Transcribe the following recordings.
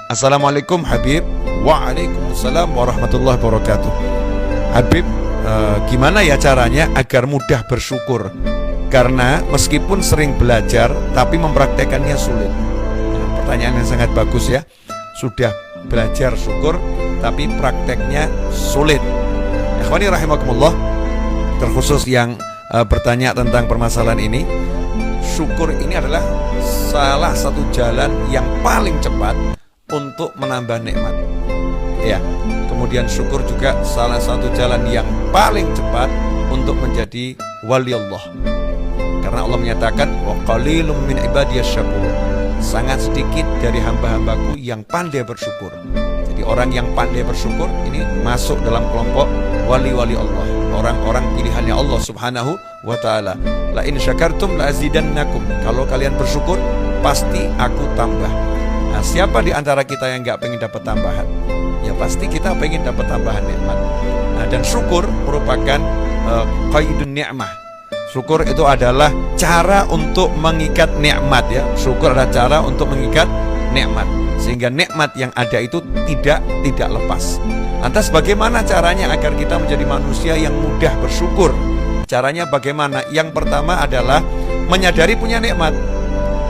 Assalamualaikum Habib. Waalaikumsalam warahmatullahi wabarakatuh. Habib, gimana ya caranya agar mudah bersyukur? Karena meskipun sering belajar, tapi mempraktekannya sulit. Pertanyaan yang sangat bagus ya. Sudah belajar syukur, tapi prakteknya sulit. Ikhwani rahimakumullah, terkhusus yang bertanya tentang permasalahan ini, syukur ini adalah salah satu jalan yang paling cepat untuk menambah nikmat. Ya, kemudian syukur juga salah satu jalan yang paling cepat untuk menjadi wali Allah. Karena Allah menyatakan wa qalilum min ibadiyasy syakur. Sangat sedikit dari hamba-hambaku yang pandai bersyukur. Jadi orang yang pandai bersyukur ini masuk dalam kelompok wali-wali Allah, orang-orang pilihannya Allah Subhanahu wa taala. La in syakartum la azidannakum. Kalau kalian bersyukur, pasti aku tambah. Nah, siapa di antara kita yang nggak pengen dapat tambahan? Ya pasti kita pengen dapat tambahan nikmat. Nah, dan syukur merupakan qaidun ni'mah. Syukur itu adalah cara untuk mengikat nikmat ya. Syukur adalah cara untuk mengikat nikmat sehingga nikmat yang ada itu tidak lepas. Lantas bagaimana caranya agar kita menjadi manusia yang mudah bersyukur? Caranya bagaimana? Yang pertama adalah menyadari punya nikmat.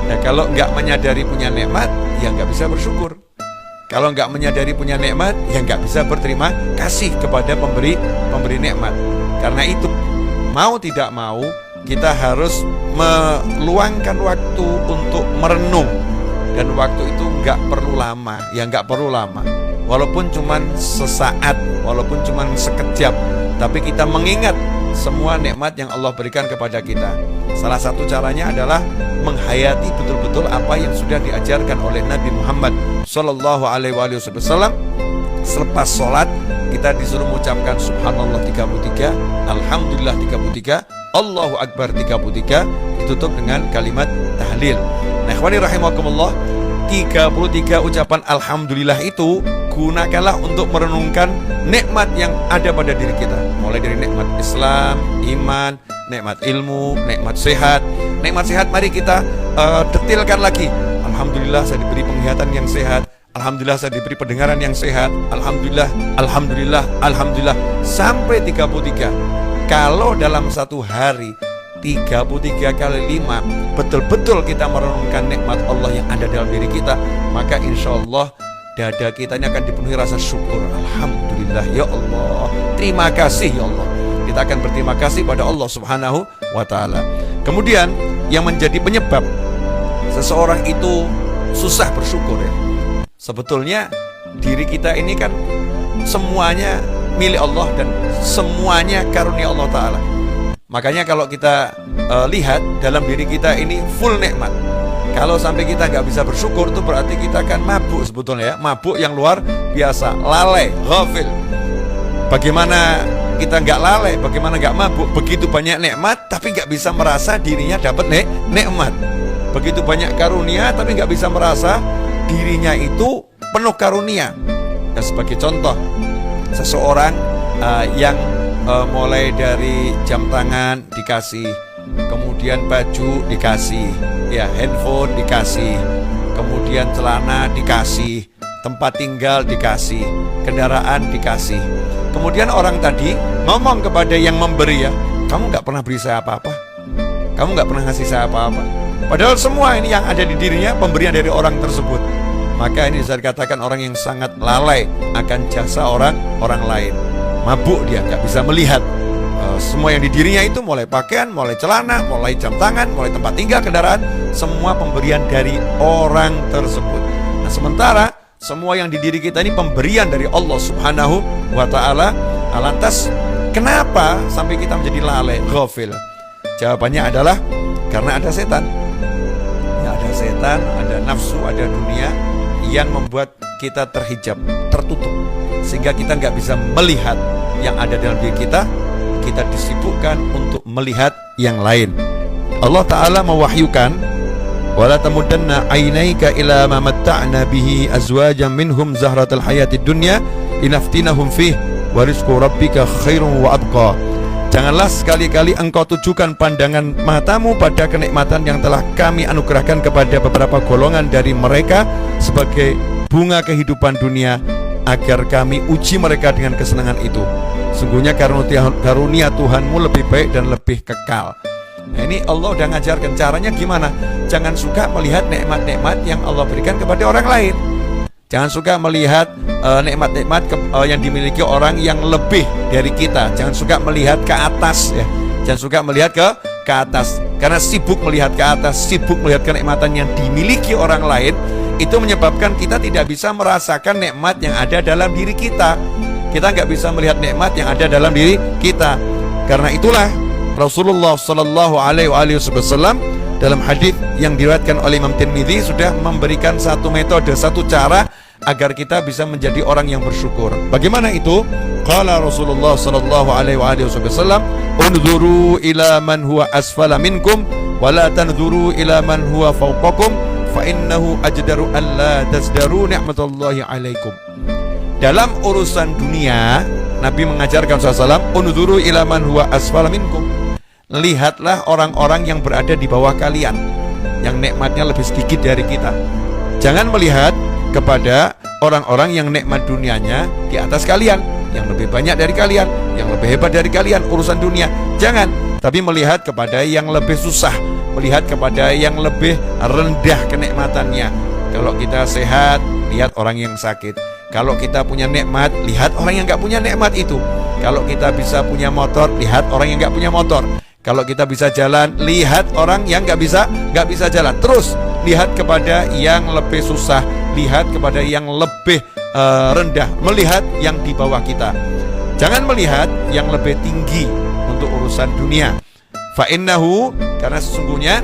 Nah, kalau nggak menyadari punya nikmat, ya nggak bisa bersyukur. Kalau nggak menyadari punya nikmat, ya nggak bisa berterima kasih kepada pemberi nikmat. Karena itu, mau tidak mau, kita harus meluangkan waktu untuk merenung. Dan waktu itu nggak perlu lama, ya nggak perlu lama. Walaupun cuman sesaat, walaupun cuman sekejap, tapi kita mengingat semua nikmat yang Allah berikan kepada kita. Salah satu caranya adalah menghayati betul-betul apa yang sudah diajarkan oleh Nabi Muhammad Sallallahu Alaihi Wasallam. Selepas sholat kita disuruh mengucapkan Subhanallah 33, Alhamdulillah 33, Allahu Akbar 33, ditutup dengan kalimat tahlil. Nah, ikhwani rahimakumullah, 33 ucapan Alhamdulillah itu gunakanlah untuk merenungkan nikmat yang ada pada diri kita. Mulai dari nikmat Islam, iman, nikmat ilmu, nikmat sehat. Nikmat sehat mari kita detilkan lagi. Alhamdulillah saya diberi penglihatan yang sehat. Alhamdulillah saya diberi pendengaran yang sehat. Alhamdulillah, alhamdulillah, alhamdulillah sampai 33. Kalau dalam satu hari 33 kali 5 betul-betul kita merenungkan nikmat Allah yang ada dalam diri kita, maka insya Allah dada kita ini akan dipenuhi rasa syukur. Alhamdulillah ya Allah, terima kasih ya Allah. Kita akan berterima kasih pada Allah Subhanahu wa ta'ala. Kemudian yang menjadi penyebab seseorang itu susah bersyukur ya, sebetulnya diri kita ini kan semuanya milik Allah dan semuanya karunia Allah Ta'ala. Makanya kalau kita lihat dalam diri kita ini full nikmat. Kalau sampai kita nggak bisa bersyukur, itu berarti kita kan mabuk sebetulnya ya. Mabuk yang luar biasa, lalai, ghafil. Bagaimana kita nggak lalai, bagaimana nggak mabuk? Begitu banyak nikmat, tapi nggak bisa merasa dirinya dapat nikmat. Begitu banyak karunia, tapi nggak bisa merasa dirinya itu penuh karunia. Dan sebagai contoh, seseorang yang mulai dari jam tangan dikasih, kemudian baju dikasih, ya handphone dikasih, kemudian celana dikasih, tempat tinggal dikasih, kendaraan dikasih. Kemudian orang tadi ngomong kepada yang memberi ya, kamu nggak pernah beri saya apa-apa, kamu nggak pernah ngasih saya apa-apa. Padahal semua ini yang ada di dirinya pemberian dari orang tersebut. Maka ini bisa dikatakan orang yang sangat lalai akan jasa orang lain. Mabuk dia, nggak bisa melihat semua yang di dirinya itu, mulai pakaian, mulai celana, mulai jam tangan, mulai tempat tinggal, kendaraan, semua pemberian dari orang tersebut. Nah, sementara semua yang di diri kita ini pemberian dari Allah Subhanahu wa ta'ala. Lantas kenapa sampai kita menjadi lalai, ghafil? Jawabannya adalah karena ada setan. Ya, ada setan, ada nafsu, ada dunia yang membuat kita terhijab, tertutup, sehingga kita nggak bisa melihat yang ada dalam diri kita. Kita disibukkan untuk melihat yang lain. Allah Ta'ala mewahyukan, wala tamudanna ainaika ila ma matta'na bihi azwajan minhum zahratal hayatid dunya linaftinahum fih wa rizqu rabbika khairun wa abqa. Janganlah sekali-kali engkau tujukan pandangan matamu pada kenikmatan yang telah kami anugerahkan kepada beberapa golongan dari mereka sebagai bunga kehidupan dunia, agar kami uji mereka dengan kesenangan itu. Sungguhnya karunia Tuhanmu lebih baik dan lebih kekal. Nah, ini Allah udah ngajarkan caranya gimana. Jangan suka melihat nikmat-nikmat yang Allah berikan kepada orang lain. Jangan suka melihat nikmat-nikmat yang dimiliki orang yang lebih dari kita. Jangan suka melihat ke atas ya. Jangan suka melihat ke atas. Karena sibuk melihat ke atas, sibuk melihat kenikmatan yang dimiliki orang lain, itu menyebabkan kita tidak bisa merasakan nikmat yang ada dalam diri kita. Kita nggak bisa melihat nikmat yang ada dalam diri kita. Karena itulah Rasulullah Shallallahu Alaihi Wasallam dalam hadis yang diriwayatkan oleh Imam Tirmidzi sudah memberikan satu metode, satu cara agar kita bisa menjadi orang yang bersyukur. Bagaimana itu? Qala Rasulullah Shallallahu Alaihi Wasallam, "Unzuru ila man huwa asfala minkum, wa la tanzuru ila man huwa fawqakum, fa innahu ajdaru an la tazdaru ni'matallahi alaikum." Dalam urusan dunia, Nabi mengajarkan SAW, "Unzuru ila man huwa asfala minkum." Lihatlah orang-orang yang berada di bawah kalian, yang nikmatnya lebih sedikit dari kita. Jangan melihat kepada orang-orang yang nikmat dunianya di atas kalian, yang lebih banyak dari kalian, yang lebih hebat dari kalian urusan dunia. Jangan, tapi melihat kepada yang lebih susah, melihat kepada yang lebih rendah kenikmatannya. Kalau kita sehat, lihat orang yang sakit. Kalau kita punya nikmat, lihat orang yang gak punya nikmat itu. Kalau kita bisa punya motor, lihat orang yang gak punya motor. Kalau kita bisa jalan, lihat orang yang gak bisa jalan. Terus lihat kepada yang lebih susah, lihat kepada yang lebih rendah, melihat yang di bawah kita. Jangan melihat yang lebih tinggi untuk urusan dunia. Fa'innahu, karena sesungguhnya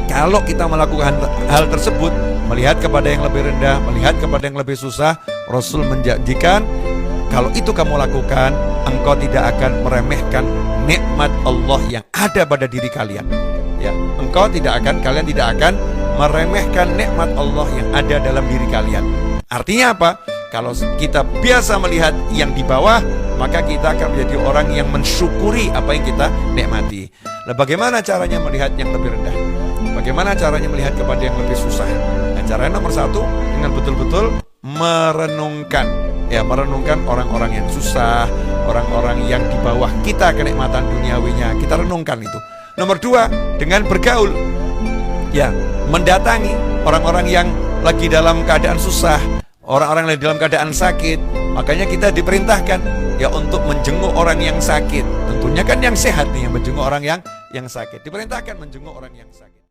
kalau kita melakukan hal tersebut, melihat kepada yang lebih rendah, melihat kepada yang lebih susah, Rasul menjanjikan kalau itu kamu lakukan, engkau tidak akan meremehkan nikmat Allah yang ada pada diri kalian. Ya, kalian tidak akan meremehkan nikmat Allah yang ada dalam diri kalian. Artinya apa? Kalau kita biasa melihat yang di bawah, maka kita akan menjadi orang yang mensyukuri apa yang kita nikmati. Nah, bagaimana caranya melihat yang lebih rendah? Bagaimana caranya melihat kepada yang lebih susah? Nah, caranya nomor satu, dengan betul-betul merenungkan. Ya, merenungkan orang-orang yang susah, orang-orang yang di bawah kita kenikmatan duniawinya. Kita renungkan itu. Nomor dua, dengan bergaul. Ya, mendatangi orang-orang yang lagi dalam keadaan susah, orang-orang yang dalam keadaan sakit. Makanya kita diperintahkan ya untuk menjenguk orang yang sakit. Tentunya kan yang sehat nih yang menjenguk orang yang sakit. Diperintahkan menjenguk orang yang sakit.